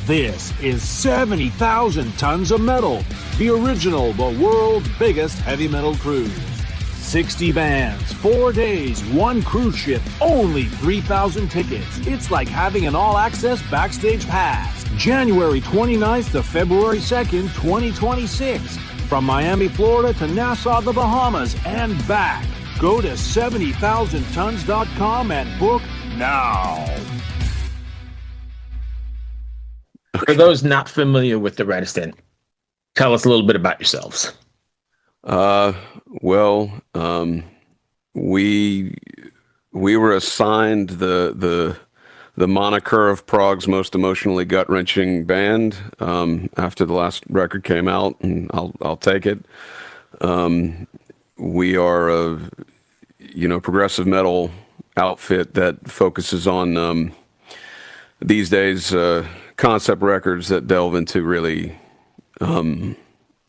This is 70,000 Tons of Metal, the original, the world's biggest heavy metal cruise. 60 bands, 4 days, 1 cruise ship, only 3,000 tickets. It's like having an all-access backstage pass. January 29th to February 2nd, 2026. From Miami, Florida to Nassau, the Bahamas, and back. Go to 70,000tons.com and book now. For those not familiar with The Reticent, tell us a little bit about yourselves. We were assigned the moniker of Prague's most emotionally gut-wrenching band after the last record came out, and I'll take it. We are a progressive metal outfit that focuses on these days concept records that delve into really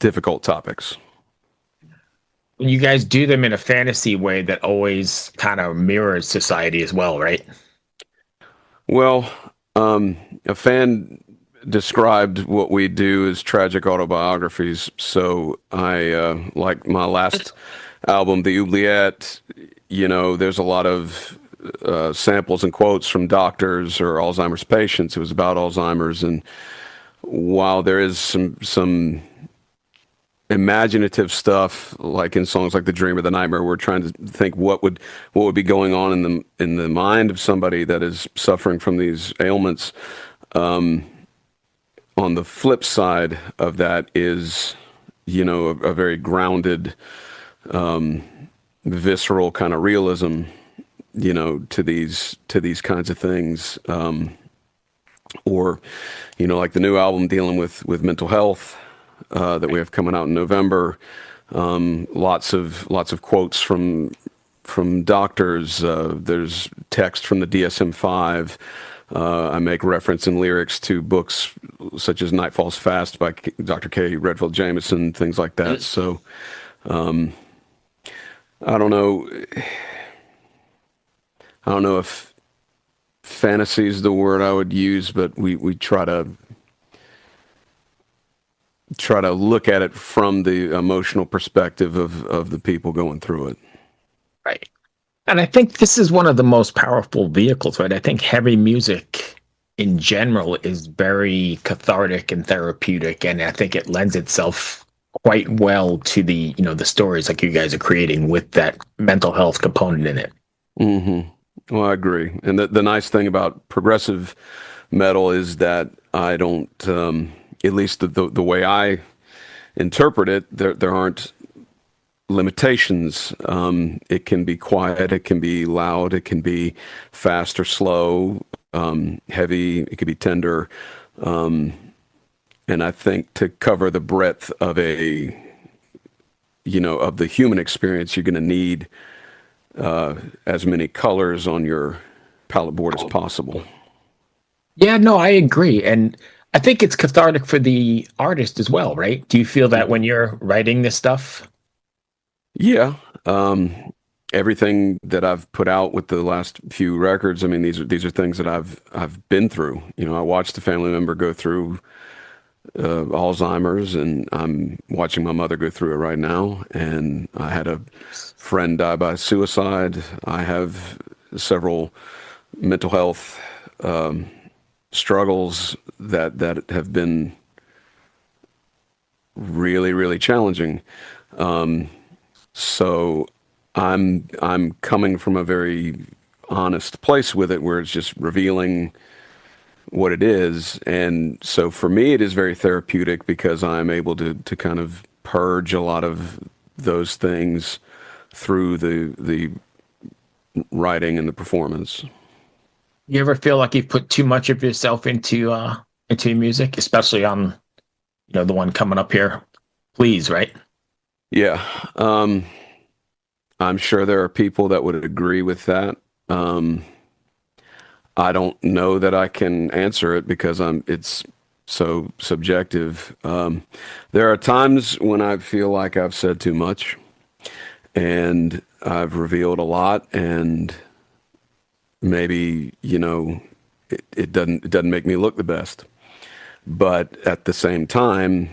difficult topics. You guys do them in a fantasy way that always kind of mirrors society as well, right? Well, a fan described what we do as tragic autobiographies. So I, like my last album, the Oubliette, there's a lot of samples and quotes from doctors or Alzheimer's patients. It was about Alzheimer's. And while there is some imaginative stuff, like in songs like "The Dream or the Nightmare," we're trying to think what would be going on in the mind of somebody that is suffering from these ailments. On the flip side of that is, a very grounded, visceral kind of realism, to these kinds of things, or like the new album dealing with mental health. That we have coming out in November. Lots of quotes from doctors. There's text from the DSM-5. I make reference in lyrics to books such as Night Falls Fast by Dr. K. Redfield Jameson, things like that. So I don't know if fantasy is the word I would use, but we try to look at it from the emotional perspective of the people going through it. Right. And I think this is one of the most powerful vehicles, right? I think heavy music in general is very cathartic and therapeutic, and I think it lends itself quite well to the stories like you guys are creating with that mental health component in it. Mm-hmm. Well, I agree. And the nice thing about progressive metal is that I don't, at least the way I interpret it, there aren't limitations. It can be quiet, it can be loud, it can be fast or slow, heavy, it can be tender. And I think to cover the breadth of of the human experience, you're going to need as many colors on your palette board as possible. Yeah, no, I agree. And I think it's cathartic for the artist as well, right? Do you feel that when you're writing this stuff? Yeah. Everything that I've put out with the last few records, I mean, these are things that I've been through. I watched a family member go through Alzheimer's, and I'm watching my mother go through it right now. And I had a friend die by suicide. I have several mental health struggles that have been really, really challenging. So I'm coming from a very honest place with it, where it's just revealing what it is. And so for me, it is very therapeutic because I'm able to kind of purge a lot of those things through the writing and the performance. You ever feel like you've put too much of yourself into your music, especially on, the one coming up here, Please, right? Yeah. I'm sure there are people that would agree with that. I don't know that I can answer it because it's so subjective. There are times when I feel like I've said too much and I've revealed a lot, and maybe, it doesn't make me look the best. But at the same time,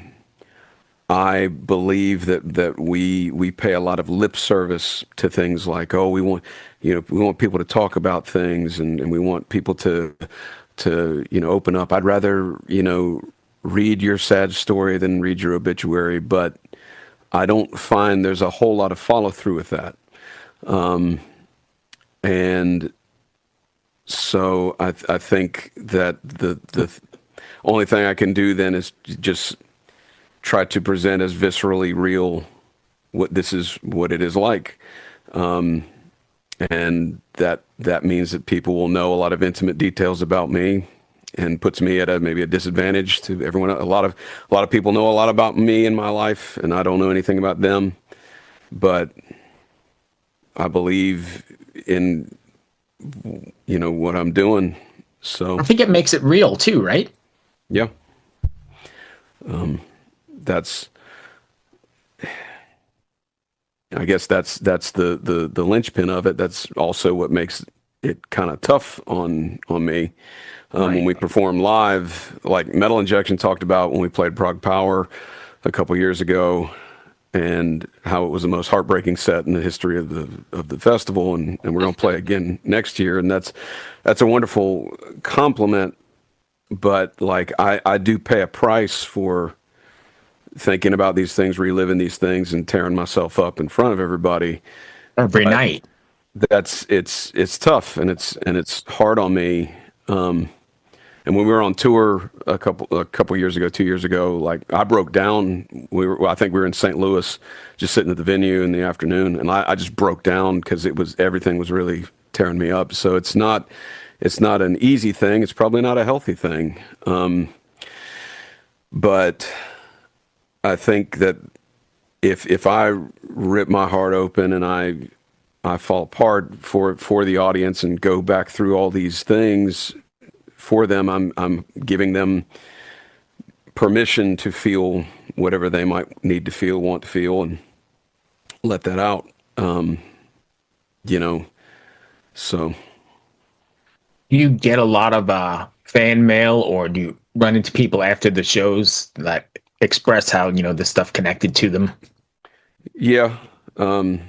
I believe that we pay a lot of lip service to things like, oh, we want people to talk about things, and we want people to open up. I'd rather read your sad story than read your obituary, but I don't find there's a whole lot of follow through with that. And so I think that the only thing I can do then is just try to present as viscerally real what it is like. And that means that people will know a lot of intimate details about me, and puts me at maybe a disadvantage to everyone. A lot of people know a lot about me and my life, and I don't know anything about them. But I believe in what I'm doing. So I think it makes it real too, right? Yeah. That's, I guess that's the linchpin of it. That's also what makes it kind of tough on me. When we perform live, like Metal Injection talked about when we played Prague Power a couple years ago, and how it was the most heartbreaking set in the history of the festival, and we're going to play again next year, and that's a wonderful compliment. But like I do pay a price for thinking about these things, reliving these things, and tearing myself up in front of everybody Every night. It's tough, and it's hard on me. And when we were on tour a couple years ago, 2 years ago, like I broke down. I think we were in St. Louis, just sitting at the venue in the afternoon, and I just broke down because everything was really tearing me up. So it's not an easy thing. It's probably not a healthy thing. But I think that if I rip my heart open and I fall apart for the audience and go back through all these things for them, I'm giving them permission to feel whatever they might need to feel, want to feel, and let that out. So. Do you get a lot of fan mail, or do you run into people after the shows that express how this stuff connected to them? Yeah. Every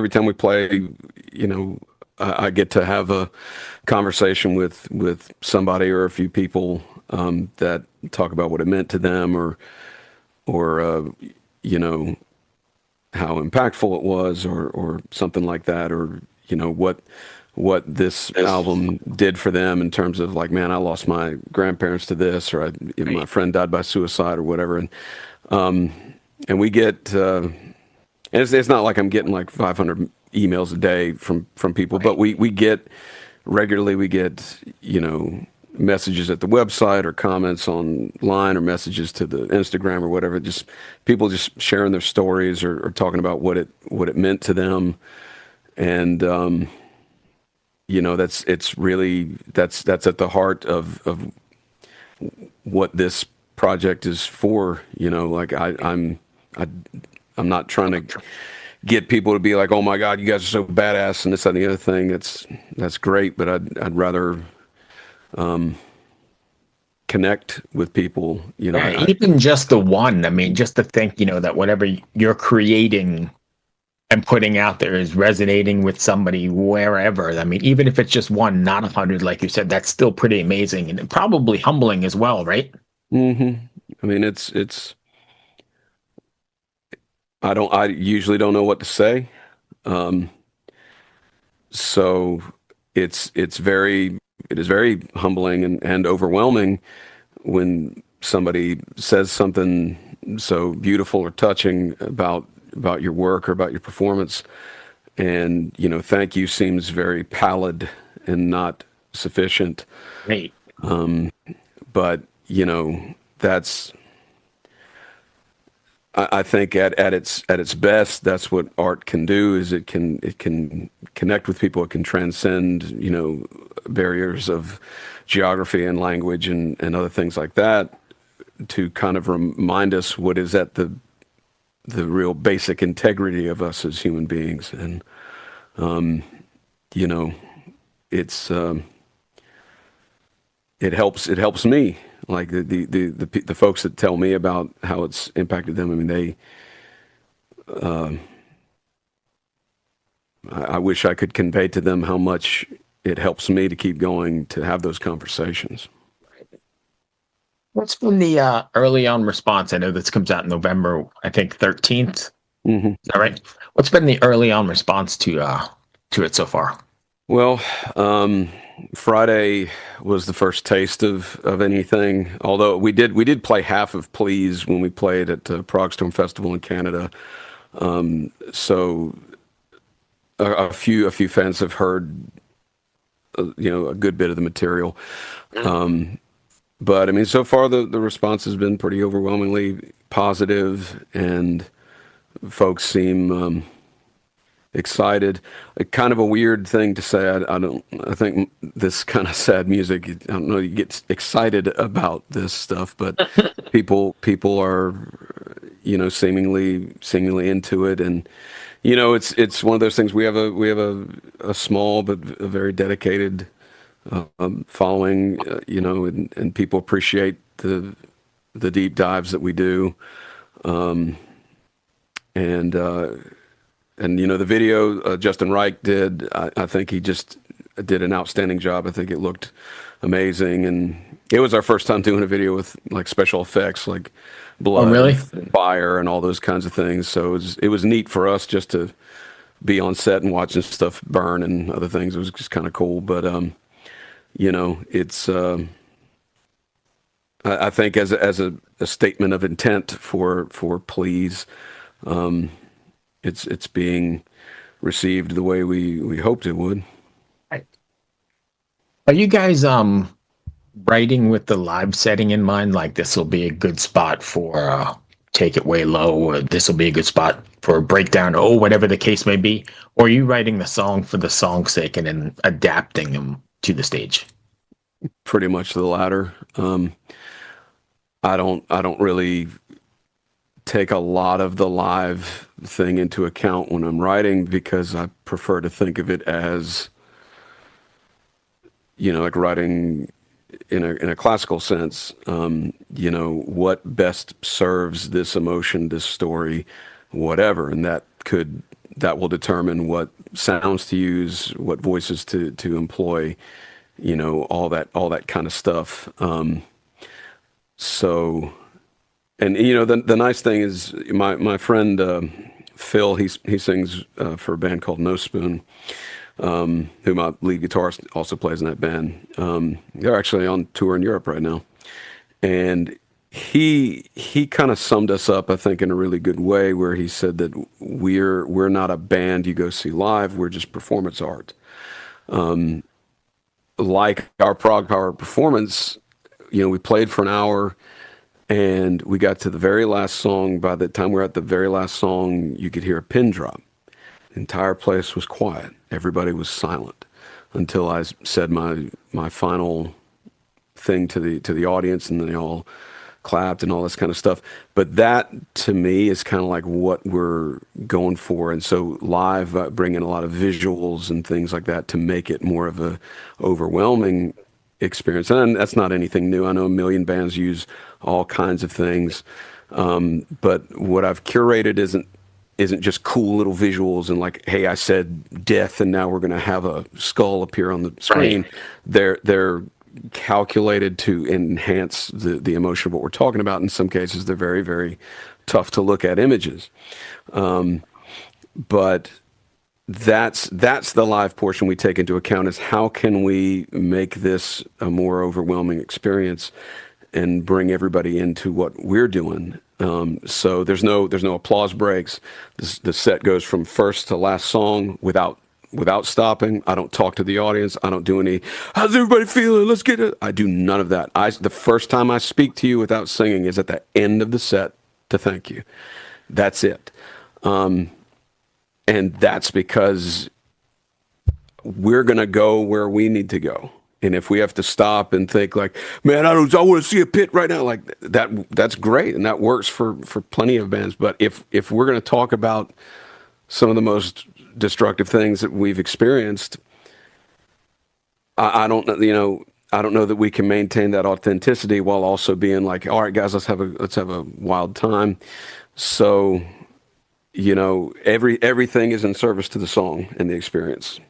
time we play, I get to have a conversation with somebody or a few people that talk about what it meant to them, or how impactful it was, or something like that, or what this album did for them in terms of like, man, I lost my grandparents to this, or my friend died by suicide, or whatever. And we get, and it's not like I'm getting like 500 emails a day from people, but we get regularly, messages at the website, or comments online, or messages to the Instagram or whatever. Just people just sharing their stories, or talking about what it meant to them. And, that's at the heart of what this project is for. Like I'm not trying to get people to be like, oh my God, you guys are so badass, and this and the other thing. That's great, but I'd rather connect with people. Even just the one. I mean, just to think, that whatever you're creating and putting out there is resonating with somebody wherever. I mean, even if it's just one, not 100, like you said, that's still pretty amazing, and probably humbling as well, right? Mm-hmm. I mean, it's. I usually don't know what to say, so it is very humbling and overwhelming when somebody says something so beautiful or touching about your work or about your performance, and thank you seems very pallid and not sufficient. Right. But that's, I think at its best, that's what art can do. Is it can connect with people. It can transcend barriers of geography and language and other things like that, to kind of remind us what is at the real basic integrity of us as human beings. And it's it helps me. Like the folks that tell me about how it's impacted them. I mean, I wish I could convey to them how much it helps me to keep going, to have those conversations. What's been the early on response? I know this comes out in November, I think 13th. Mm-hmm. Is that right? What's been the early on response to it so far? Well, Friday was the first taste of anything. Although we did play half of Please when we played at Prague Storm Festival in Canada. So a few fans have heard a good bit of the material. But I mean, so far the response has been pretty overwhelmingly positive, and folks seem excited. Kind of a weird thing to say. I think this kind of sad music, I don't know, you get excited about this stuff, but people are, seemingly into it. And, it's one of those things. We have a small, but a very dedicated, following, and people appreciate the deep dives that we do. And the video Justin Reich did, I think he just did an outstanding job. I think it looked amazing, and it was our first time doing a video with like special effects, like blood, really? and fire, and all those kinds of things. So it was neat for us just to be on set and watching stuff burn and other things. It was just kind of cool. But it's I think as a statement of intent for Please. It's being received the way we hoped it would. Are you guys writing with the live setting in mind? Like this will be a good spot for Take It Way Low, or this will be a good spot for a breakdown, or whatever the case may be? Or are you writing the song for the song's sake and then adapting them to the stage? Pretty much the latter. I don't really take a lot of the live thing into account when I'm writing, because I prefer to think of it as, like writing in a classical sense. What best serves this emotion, this story, whatever, and that will determine what sounds to use, what voices to employ, all that kind of stuff. So. And the nice thing is my friend Phil, he sings for a band called No Spoon, who my lead guitarist also plays in that band. They're actually on tour in Europe right now, and he kind of summed us up, I think, in a really good way, where he said that we're not a band you go see live. We're just performance art. Like our Prague Power performance, we played for an hour. And we got to the very last song. By the time we were at the very last song, you could hear a pin drop. The entire place was quiet. Everybody was silent until I said my final thing to the audience, and then they all clapped and all this kind of stuff. But that, to me, is kind of like what we're going for. And so live, bring in a lot of visuals and things like that to make it more of a overwhelming experience. And that's not anything new. I know a million bands use all kinds of things, but what I've curated isn't just cool little visuals and like, hey, I said death and now we're going to have a skull appear on the screen. Right. They're calculated to enhance the emotion of what we're talking about. In some cases, they're very, very tough to look at images, but that's the live portion we take into account, is how can we make this a more overwhelming experience and bring everybody into what we're doing. So there's no applause breaks. The set goes from first to last song without stopping. I don't talk to the audience. I don't do any, how's everybody feeling? Let's get it. I do none of that. The first time I speak to you without singing is at the end of the set to thank you. That's it. And that's because we're going to go where we need to go. And if we have to stop and think like, man, I want to see a pit right now, like that's great. And that works for plenty of bands. But if we're going to talk about some of the most destructive things that we've experienced, I don't, I don't know that we can maintain that authenticity while also being like, all right, guys, let's have a wild time. So, everything is in service to the song and the experience,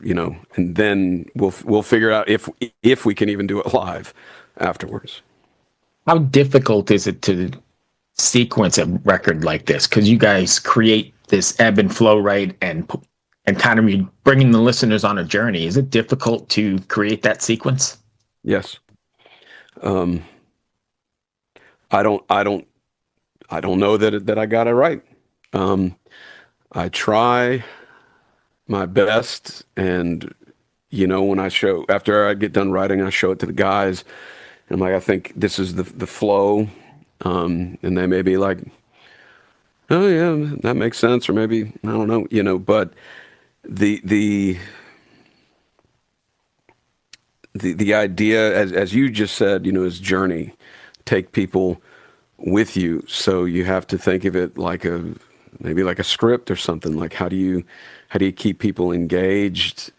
and then we'll figure out if we can even do it live afterwards. How difficult is it to sequence a record like this? Because you guys create this ebb and flow, right? And kind of bringing the listeners on a journey. Is it difficult to create that sequence? Yes. I don't know that I got it right. I try my best, and when after I get done writing, I show it to the guys. And I'm like, I think this is the flow, and they may be like, oh yeah, that makes sense, or maybe I don't know, but the idea, as you just said, is journey, take people with you. So you have to think of it like maybe like a script or something. Like how do you keep people engaged?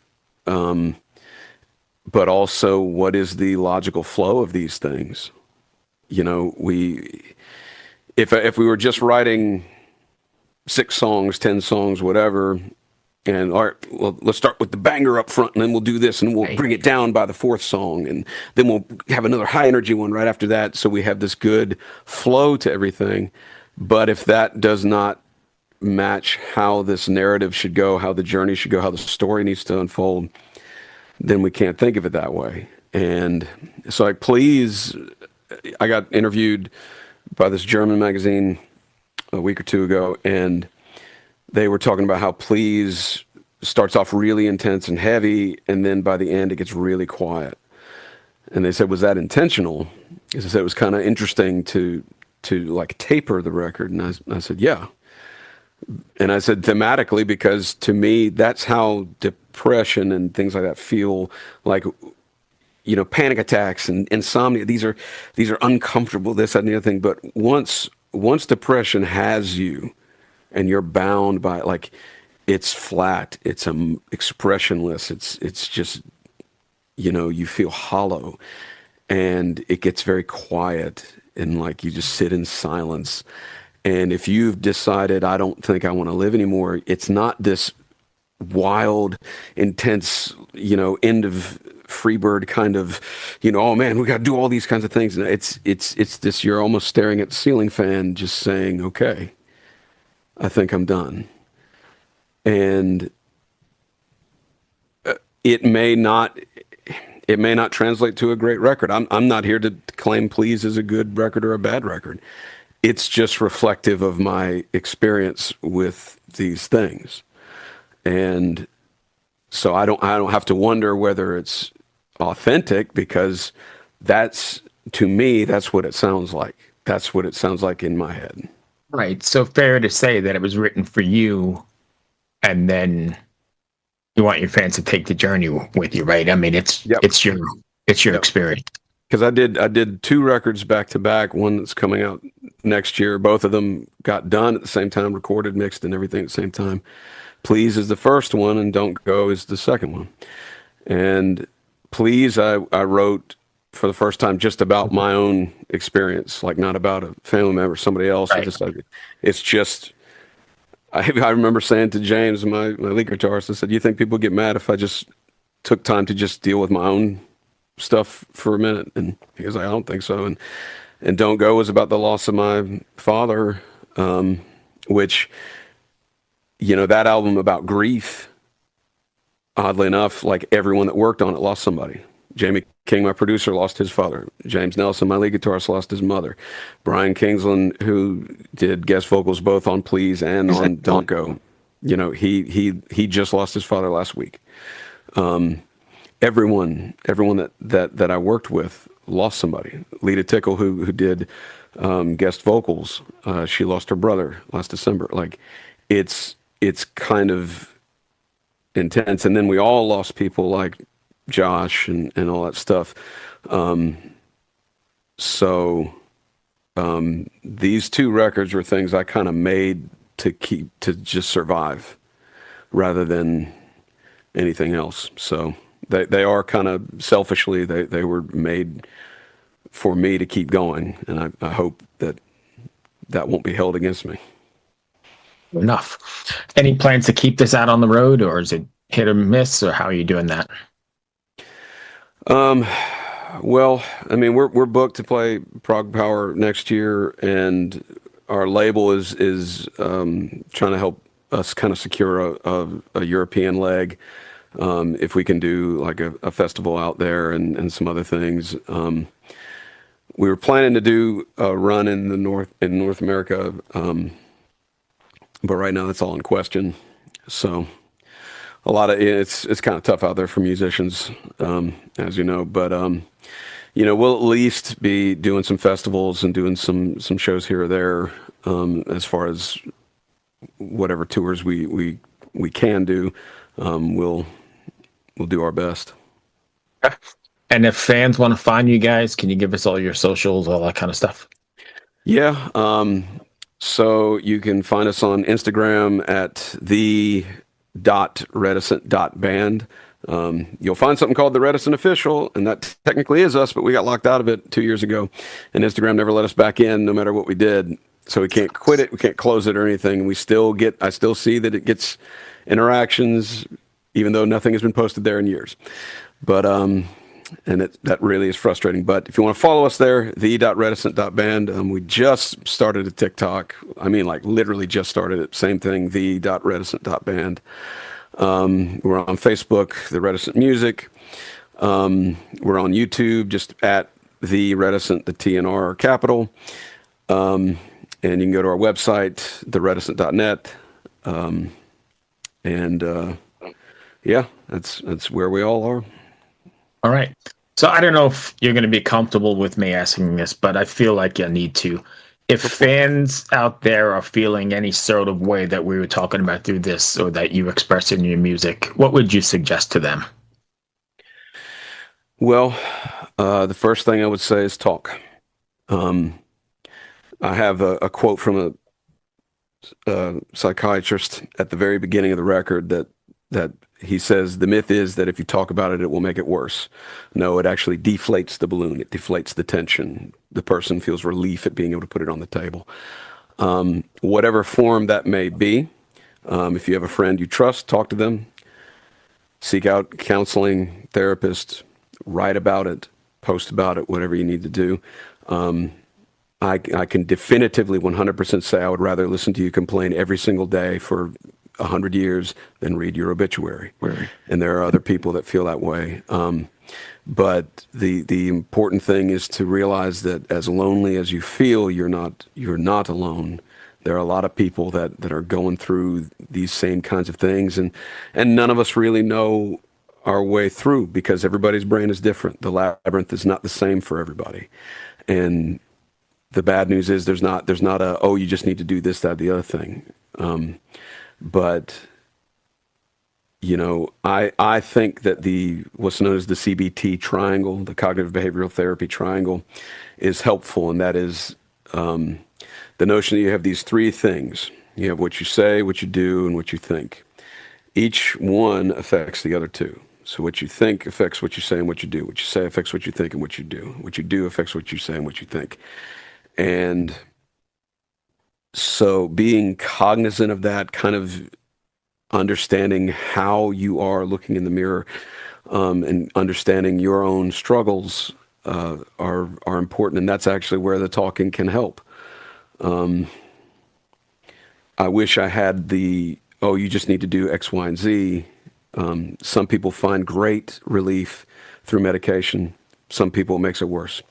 But also, what is the logical flow of these things? If we were just writing 6 songs, 10 songs, whatever, and all right, well, let's start with the banger up front, and then we'll do this, and we'll bring it down by the 4th song, and then we'll have another high energy one right after that. So we have this good flow to everything. But if that does not match how this narrative should go, how the journey should go, how the story needs to unfold, then we can't think of it that way. And so, Please, I got interviewed by this German magazine a week or 2 ago, and they were talking about how Please starts off really intense and heavy, and then by the end it gets really quiet. And they said, was that intentional? Because I said it was kind of interesting to like taper the record. And I said, yeah. And I said thematically, because to me, that's how depression and things like that feel like, panic attacks and insomnia. These are uncomfortable, this, that, and the other thing. But once depression has you and you're bound by it, like it's flat, it's expressionless. It's just, you feel hollow, and it gets very quiet, and like you just sit in silence. And if you've decided, I don't think I want to live anymore, it's not this wild, intense, end of Freebird kind of, oh man, we got to do all these kinds of things. And it's this, you're almost staring at the ceiling fan, just saying, okay, I think I'm done. And it may not translate to a great record. I'm not here to claim Please is a good record or a bad record. It's just reflective of my experience with these things. And so I don't have to wonder whether it's authentic, because to me, that's what it sounds like. That's what it sounds like in my head. Right. So fair to say that it was written for you, and then you want your fans to take the journey with you, right? I mean, it's your experience. Because I did 2 records back to back, one that's coming out next year. Both of them got done at the same time, recorded, mixed, and everything at the same time. Please is the first one, and Don't Go is the second one. And Please, I wrote for the first time just about my own experience, like not about a family member, somebody else. Right. It's just, I remember saying to James, my lead guitarist, I said, you think people get mad if I just took time to just deal with my own stuff for a minute? And he goes, I don't think so. And Don't Go was about the loss of my father, which, that album about grief, oddly enough, like everyone that worked on it lost somebody. Jamie King, my producer, lost his father. James Nelson, my lead guitarist, lost his mother. Brian Kingsland, who did guest vocals both on Please and on Don't Go, he just lost his father last week. Everyone that I worked with lost somebody. Lita Tickle, who did guest vocals, she lost her brother last December. Like, it's kind of intense. And then we all lost people like Josh and all that stuff. So these 2 records were things I kind of made to just survive rather than anything else. So they are kind of selfishly, they were made for me to keep going, and I hope that won't be held against me. Enough. Any plans to keep this out on the road, or is it hit or miss, or how are you doing that? Well, I mean, we're booked to play Prague Power next year, and our label is trying to help us kind of secure a European leg. If we can do like a festival out there and some other things. We were planning to do a run in North America, but right now that's all in question. So a lot of it's kind of tough out there for musicians, as you know. But we'll at least be doing some festivals and doing some shows here or there, as far as whatever tours we can do. We'll do our best. And if fans want to find you guys, can you give us all your socials, all that kind of stuff? Yeah. So you can find us on Instagram at the.reticent.band. You'll find something called The Reticent Official, and that technically is us, but we got locked out of it 2 years ago, and Instagram never let us back in no matter what we did. So we can't quit it. We can't close it or anything. I still see that it gets interactions, even though nothing has been posted there in years. But, that really is frustrating. But if you want to follow us there, the.reticent.band. We just started a TikTok. I mean, like literally just started it. Same thing, the.reticent.band. We're on Facebook, The Reticent Music. We're on YouTube, just at The Reticent, the T and R are capital. And you can go to our website, thereticent.net. Yeah, that's where we all are. All right. So I don't know if you're going to be comfortable with me asking this, but I feel like you need to. If fans out there are feeling any sort of way that we were talking about through this, or that you express in your music, what would you suggest to them? Well, the first thing I would say is talk. I have a quote from a psychiatrist at the very beginning of the record that he says, the myth is that if you talk about it, it will make it worse. No, it actually deflates the balloon. It deflates the tension. The person feels relief at being able to put it on the table. Whatever form that may be, if you have a friend you trust, talk to them. Seek out counseling, therapist, write about it, post about it, whatever you need to do. I can definitively 100% say I would rather listen to you complain every single day for 100 years than read your obituary. Right. And there are other people that feel that way. But the important thing is to realize that as lonely as you feel, you're not alone. There are a lot of people that are going through these same kinds of things, and none of us really know our way through, because everybody's brain is different. The labyrinth is not the same for everybody. And the bad news is there's not a, oh, you just need to do this, that, the other thing. But I think that what's known as the CBT triangle, the cognitive behavioral therapy triangle, is helpful, and that is the notion that you have these three things. You have what you say, what you do, and what you think. Each one affects the other two. So what you think affects what you say and what you do. What you say affects what you think and what you do. What you do affects what you say and what you think. And so being cognizant of that, kind of understanding how you are looking in the mirror, and understanding your own struggles are important, and that's actually where the talking can help. I wish I had you just need to do X, Y, and Z. Some people find great relief through medication. Some people it makes it worse.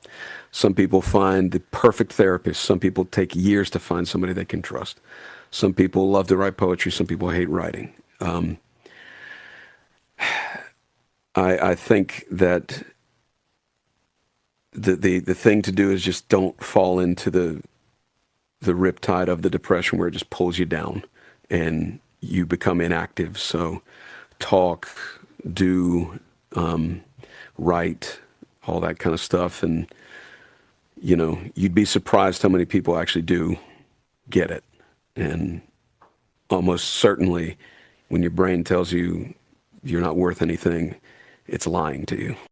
Some people find the perfect therapist. Some people take years to find somebody they can trust. Some people love to write poetry. Some people hate writing. I think that the thing to do is just don't fall into the riptide of the depression where it just pulls you down and you become inactive. So talk, do, write, all that kind of stuff. And, you'd be surprised how many people actually do get it. And almost certainly when your brain tells you you're not worth anything, it's lying to you.